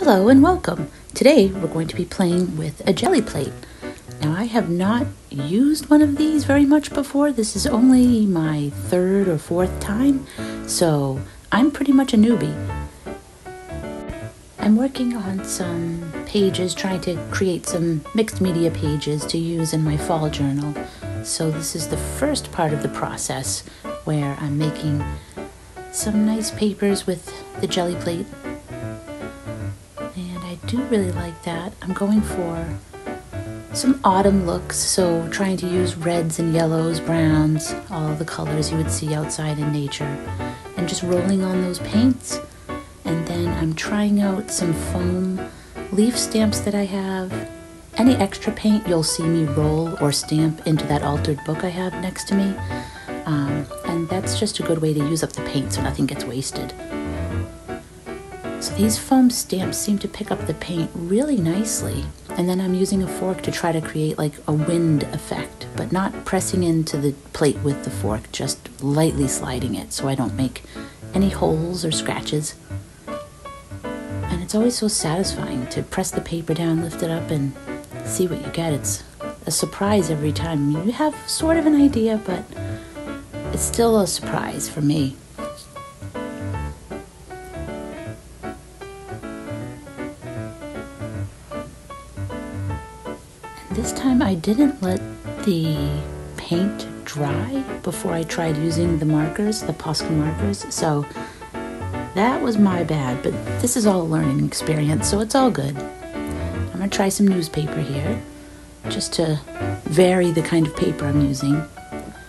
Hello and welcome. Today we're going to be playing with a jelly plate. Now I have not used one of these very much before. This is only my third or fourth time, so I'm pretty much a newbie. I'm working on some pages, trying to create some mixed media pages to use in my fall journal. So this is the first part of the process where I'm making some nice papers with the jelly plate. And I do really like that. I'm going for some autumn looks, so trying to use reds and yellows, browns, all the colors you would see outside in nature, and just rolling on those paints. And then I'm trying out some foam leaf stamps that I have. Any extra paint you'll see me roll or stamp into that altered book I have next to me. And that's just a good way to use up the paint so nothing gets wasted. So these foam stamps seem to pick up the paint really nicely. And then I'm using a fork to try to create like a wind effect, but not pressing into the plate with the fork, just lightly sliding it so I don't make any holes or scratches. And it's always so satisfying to press the paper down, lift it up, and see what you get. It's a surprise every time. You have sort of an idea, but it's still a surprise for me. This time I didn't let the paint dry before I tried using the markers, the Posca markers, so that was my bad, but this is all a learning experience, so it's all good. I'm going to try some newspaper here, just to vary the kind of paper I'm using.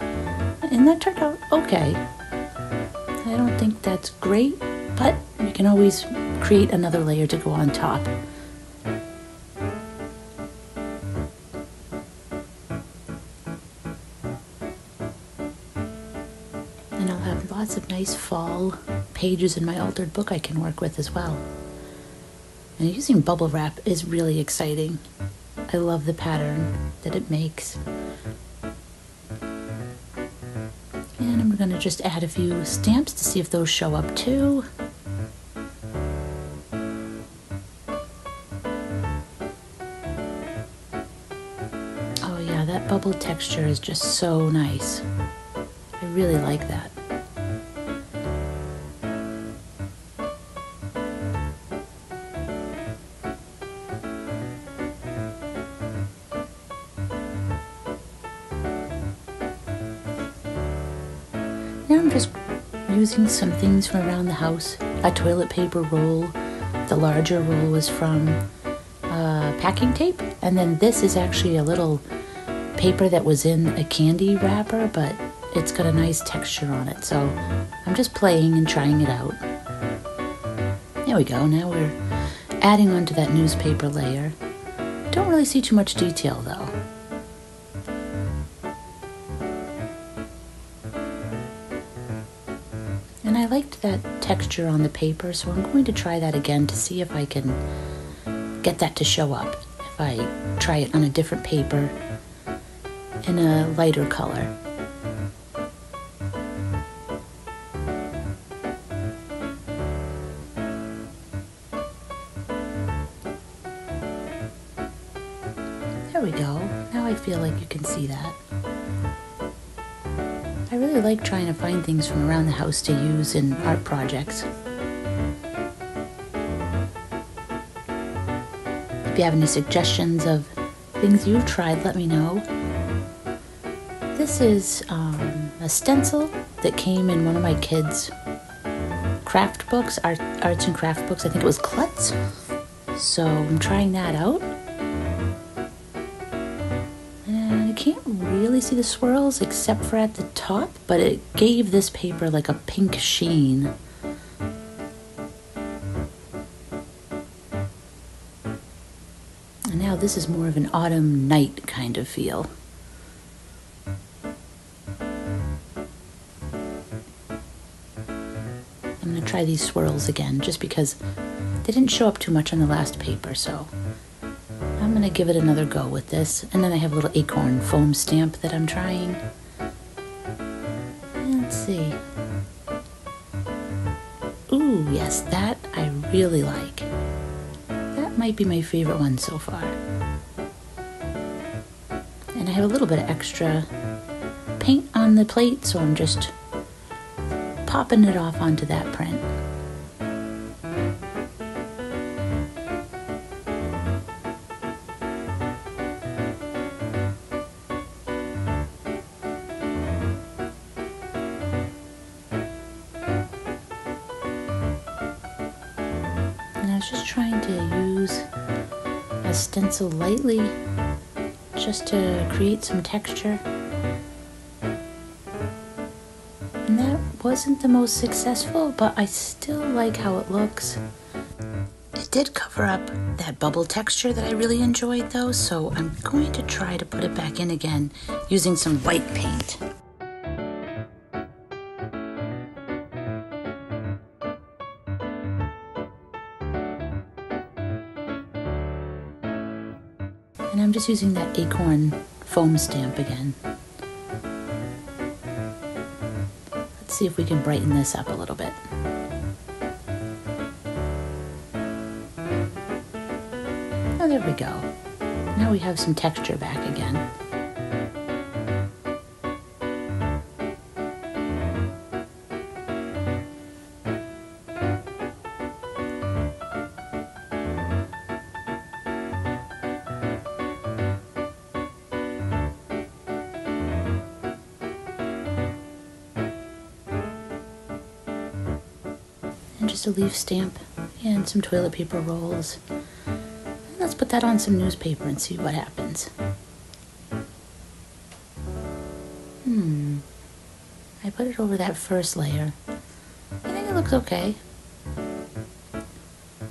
And that turned out okay. I don't think that's great, but you can always create another layer to go on top. And I'll have lots of nice fall pages in my altered book I can work with as well. And using bubble wrap is really exciting. I love the pattern that it makes. And I'm going to just add a few stamps to see if those show up too. Oh yeah, that bubble texture is just so nice. I really like that. Now I'm just using some things from around the house. A toilet paper roll. The larger roll was from packing tape. And then this is actually a little paper that was in a candy wrapper, but it's got a nice texture on it. So I'm just playing and trying it out. There we go. Now we're adding onto that newspaper layer. Don't really see too much detail though. And I liked that texture on the paper, so I'm going to try that again to see if I can get that to show up. If I try it on a different paper in a lighter color. There we go. Now I feel like you can see that. I really like trying to find things from around the house to use in art projects. If you have any suggestions of things you've tried, let me know. This is a stencil that came in one of my kids' craft books, arts and craft books. I think it was Klutz. So I'm trying that out. And I can't really see the swirls except for at the top, but it gave this paper like a pink sheen. And now this is more of an autumn night kind of feel. I'm going to try these swirls again just because they didn't show up too much on the last paper, so I'm going to give it another go with this. And then I have a little acorn foam stamp that I'm trying. And let's see. Ooh, yes, that I really like. might be my favorite one so far. And I have a little bit of extra paint on the plate, so I'm just popping it off onto that print. And I was just trying to use a stencil lightly just to create some texture. And that wasn't the most successful, but I still like how it looks. It did cover up that bubble texture that I really enjoyed though, so I'm going to try to put it back in again using some white paint. And I'm just using that acorn foam stamp again. Let's see if we can brighten this up a little bit. Oh, there we go. Now we have some texture back again. And just a leaf stamp and some toilet paper rolls. Let's put that on some newspaper and see what happens. I put it over that first layer. I think it looks okay.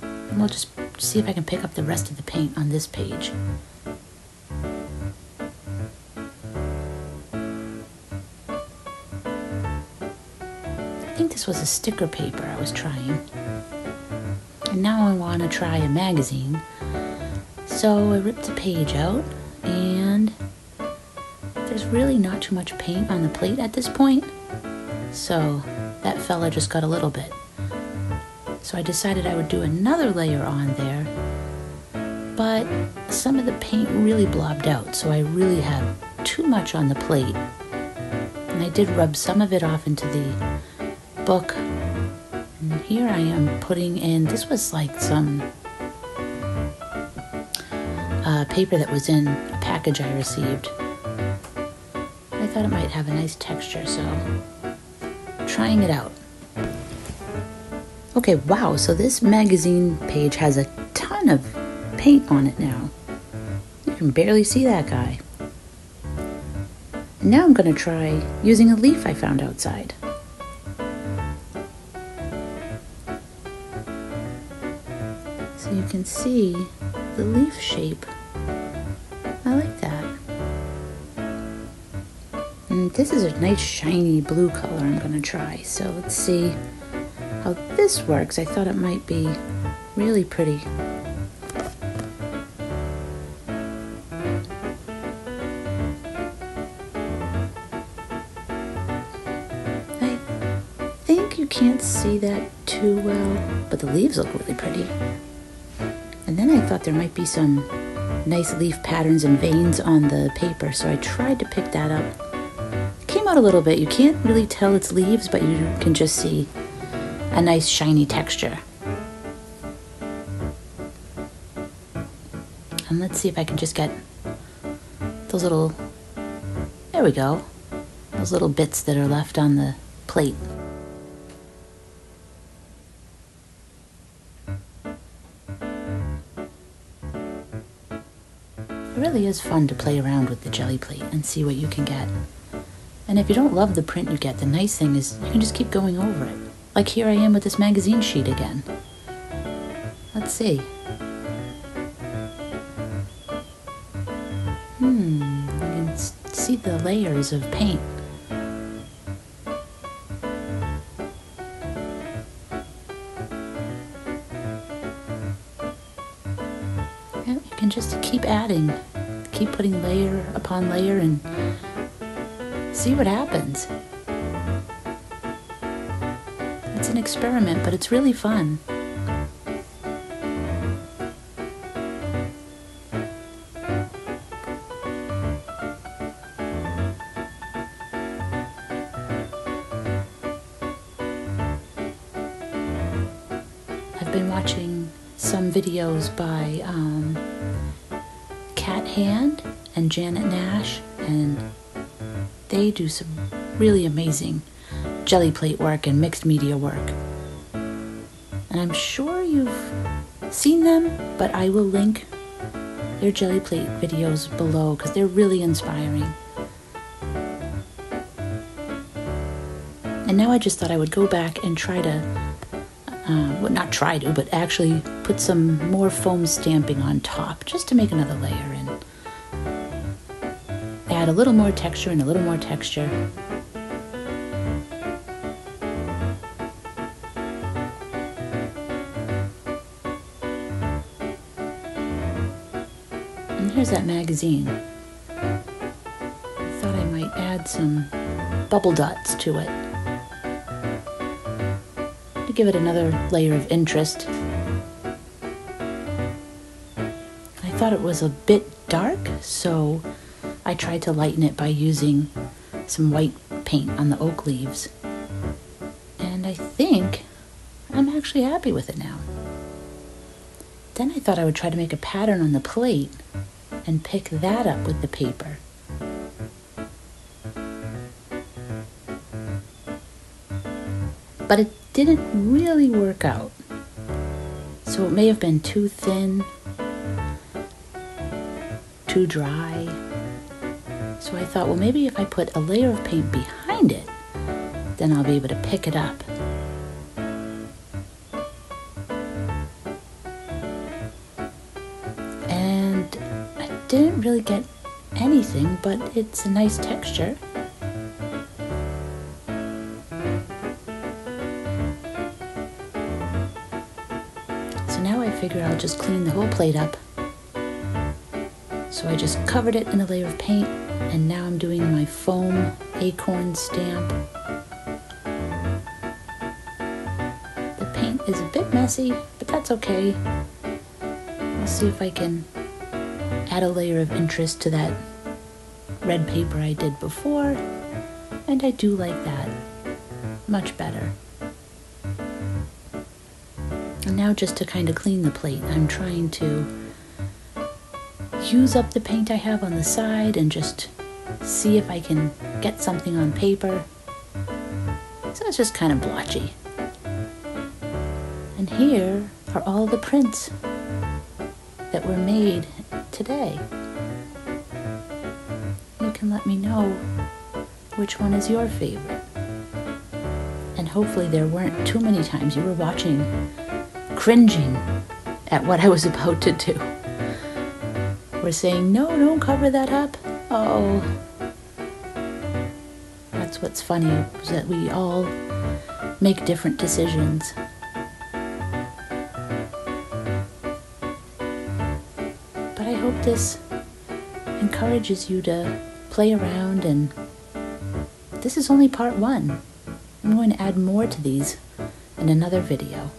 And we'll just see if I can pick up the rest of the paint on this page. I think this was a sticker paper I was trying. And now I want to try a magazine. So I ripped the page out, and there's really not too much paint on the plate at this point. So that fella just got a little bit. So I decided I would do another layer on there, but some of the paint really blobbed out, so I really have too much on the plate. And I did rub some of it off into the book. And here I am putting in, this was like some paper that was in a package I received. I thought it might have a nice texture, so trying it out. Okay, wow, so this magazine page has a ton of paint on it now. You can barely see that guy. And now I'm going to try using a leaf I found outside. So you can see the leaf shape. I like that. And this is a nice shiny blue color I'm going to try. So let's see how this works. I thought it might be really pretty. I think you can't see that too well, but the leaves look really pretty. And then I thought there might be some nice leaf patterns and veins on the paper, so I tried to pick that up. It came out a little bit. You can't really tell it's leaves, but you can just see a nice shiny texture. And let's see if I can just get those little, there we go, those little bits that are left on the plate. It really is fun to play around with the Gelli plate and see what you can get. And if you don't love the print you get, the nice thing is you can just keep going over it. Like here I am with this magazine sheet again. Let's see. You can see the layers of paint. And you can just keep adding, keep putting layer upon layer and see what happens. It's an experiment, but it's really fun. been watching some videos by Cat Hand and Janet Nash, and they do some really amazing jelly plate work and mixed media work. And I'm sure you've seen them, but I will link their jelly plate videos below because they're really inspiring. And now I just thought I would go back and try to, well, not try to, but actually put some more foam stamping on top just to make another layer and add a little more texture and a little more texture. And here's that magazine. I thought I might add some bubble dots to it to give it another layer of interest. I thought it was a bit dark, so I tried to lighten it by using some white paint on the oak leaves. And I think I'm actually happy with it now. Then I thought I would try to make a pattern on the plate and pick that up with the paper. But it didn't really work out. So it may have been too thin, too dry. So I thought, well, maybe if I put a layer of paint behind it, then I'll be able to pick it up. And I didn't really get anything, but it's a nice texture. So now I figure I'll just clean the whole plate up. So I just covered it in a layer of paint, and now I'm doing my foam acorn stamp. The paint is a bit messy, but that's okay. I'll see if I can add a layer of interest to that red paper I did before, and I do like that much better. And now just to kind of clean the plate, I'm trying to use up the paint I have on the side and just see if I can get something on paper. So it's just kind of blotchy. And here are all the prints that were made today. You can let me know which one is your favorite. And hopefully there weren't too many times you were watching cringing at what I was about to do. We're saying, no, don't cover that up. Oh, that's what's funny, is that we all make different decisions. But I hope this encourages you to play around, and this is only part one. I'm going to add more to these in another video.